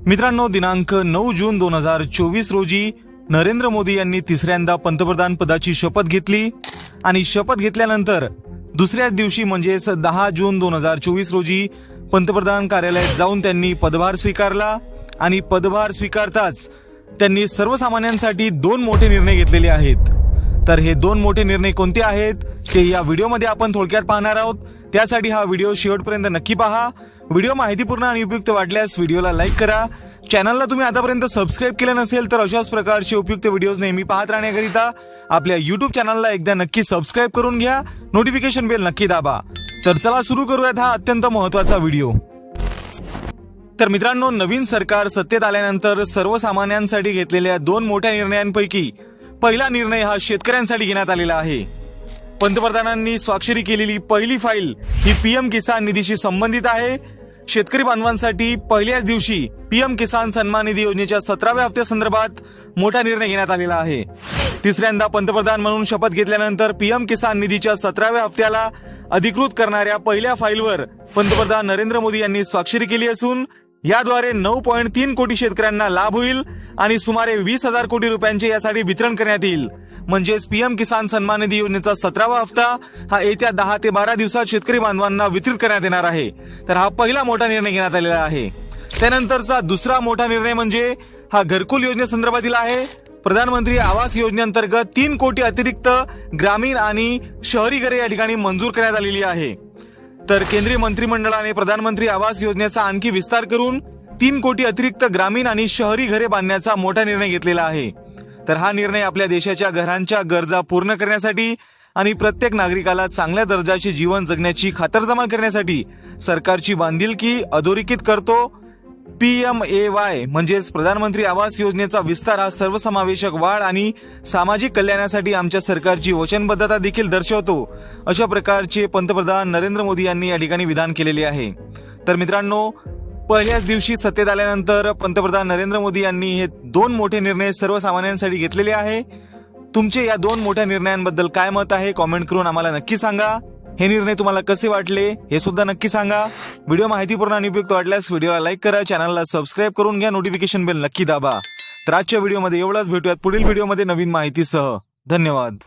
मित्रांनो, दिनांक 9 जून 2024 रोजी नरेंद्र मोदी यांनी तिसऱ्यांदा पंतप्रधान पदाची शपथ घेतली आणि शपथ घेतल्यानंतर दुसऱ्याच दिवशी म्हणजेच 10 जून 2024 रोजी पंतप्रधान कार्यालयात जाऊन त्यांनी पदभार स्वीकारला आणि पदभार स्वीकारताच त्यांनी सर्वसामान्यांसाठी 2 मोठे निर्णय घेतलेले आहेत। तर हे 2 मोठे निर्णय कोणते आहेत ते या व्हिडिओमध्ये आपण थोडक्यात पाहणार आहोत। त्यासाठी हा व्हिडिओ शेवटपर्यंत नक्की पहा। व्हिडिओ माहितीपूर्ण आणि उपयुक्त वाटल्यास व्हिडिओला लाईक करा। चॅनलला तुम्ही आतापर्यंत सबस्क्राइब केलं नसेल तर अशाच प्रकारचे उपयुक्त व्हिडिओज नेहमी पाहत राहण्याकरिता आपल्या YouTube चॅनलला एकदा नक्की सबस्क्राइब करून घ्या, नोटिफिकेशन बेल नक्की दाबा। तर चला सुरू करूयात हा अत्यंत महत्त्वाचा व्हिडिओ। तर मित्रांनो, नवीन सरकार सत्तेत आल्यानंतर सर्वसामान्यांसाठी घेतलेल्या 2 मोठ्या निर्णयांपैकी पहिला निर्णय हा शेतकऱ्यांसाठी घेण्यात आलेला आहे। पंतप्रधानांनी स्वाक्षरी केलेली पहिली फाईल ही पीएम किसान निधीशी संबंधित आहे। शेतकरी बांधवांसाठी पहिल्याच दिवशी पीएम किसान सन्मान निधी योजनेच्या 17व्या हप्त्यासंदर्भात मोठा निर्णय घेण्यात आलेला आहे। तिसऱ्यांदा पंतप्रधान म्हणून शपथ घेतल्यानंतर पीएम किसान निधीच्या 17व्या हप्त्याला अधिकृत करणाऱ्या पहिल्या फाईलवर पंतप्रधान नरेंद्र मोदी यांनी स्वाक्षरी केली असून याद्वारे 9.3 कोटी शेतकऱ्यांना लाभ होईल आणि सुमारे 20,000 कोटी रुपयांचे यासाठी वितरण करण्यात येईल। म्हणजेच पीएम किसान सन्मान निधी योजनेचा 17वा हप्ता हा येत्या 10 ते 12 दिवसात शेतकरी बांधवांना वितरित करण्यात येणार आहे। तर हा पहिला मोठा निर्णय घेण्यात आलेला आहे। त्यानंतरचा दुसरा मोठा निर्णय म्हणजे हा घरकुल योजनेसंदर्भातील आहे। प्रधानमंत्री आवास योजनेअंतर्गत 3 कोटी अतिरिक्त ग्रामीण आणि शहरी घरे या ठिकाणी मंजूर करण्यात आलेली आहे। तर केंद्रीय मंत्रिमंडळाने प्रधानमंत्री आवास योजनेचा आणखी विस्तार करून 3 कोटी अतिरिक्त ग्रामीण आणि शहरी घरे बांधण्याचा मोठा निर्णय घेतलेला आहे। तर हा निर्णय आपल्या देशाच्या घरांच्या गरजा पूर्ण करण्यासाठी आणि प्रत्येक नागरिकाला चांगल्या दर्जाचे जीवन जगण्याची खातरजमा करण्यासाठी सरकारची बांधिलकी अधोरेखित करतो। PMAY म्हणजेच प्रधानमंत्री आवास योजनेचा विस्तार हा सर्वसमावेशक वाढ आणि सामाजिक कल्याणासाठी आमच्या सरकारची वचनबद्धता देखील दर्शवतो, अशा प्रकारचे पंतप्रधान नरेंद्र मोदी यांनी या ठिकाणी विधान केलेले आहे। तर मित्रांनो, पहिल्याच दिवशी सत्तेत आल्यानंतर पंतप्रधान नरेंद्र मोदी यांनी हे 2 मोठे निर्णय सर्वसामान्यांसाठी घेतलेले आहे। तुमचे या 2 मोठ्या निर्णयांबद्दल काय मत आहे कमेंट करून आम्हाला नक्की सांगा। हे निर्णय तुम्हाला कसे वाटले हे सुद्धा नक्की सांगा। व्हिडिओ माहितीपूर्ण आणि उपयुक्त वाटल्यास व्हिडिओला लाईक करा, चॅनलला सबस्क्राइब करून घ्या, नोटिफिकेशन बेल नक्की दाबा। तर आजच्या व्हिडिओमध्ये एवढंच, भेटूयात पुढील व्हिडिओमध्ये नवीन माहितीसह। धन्यवाद।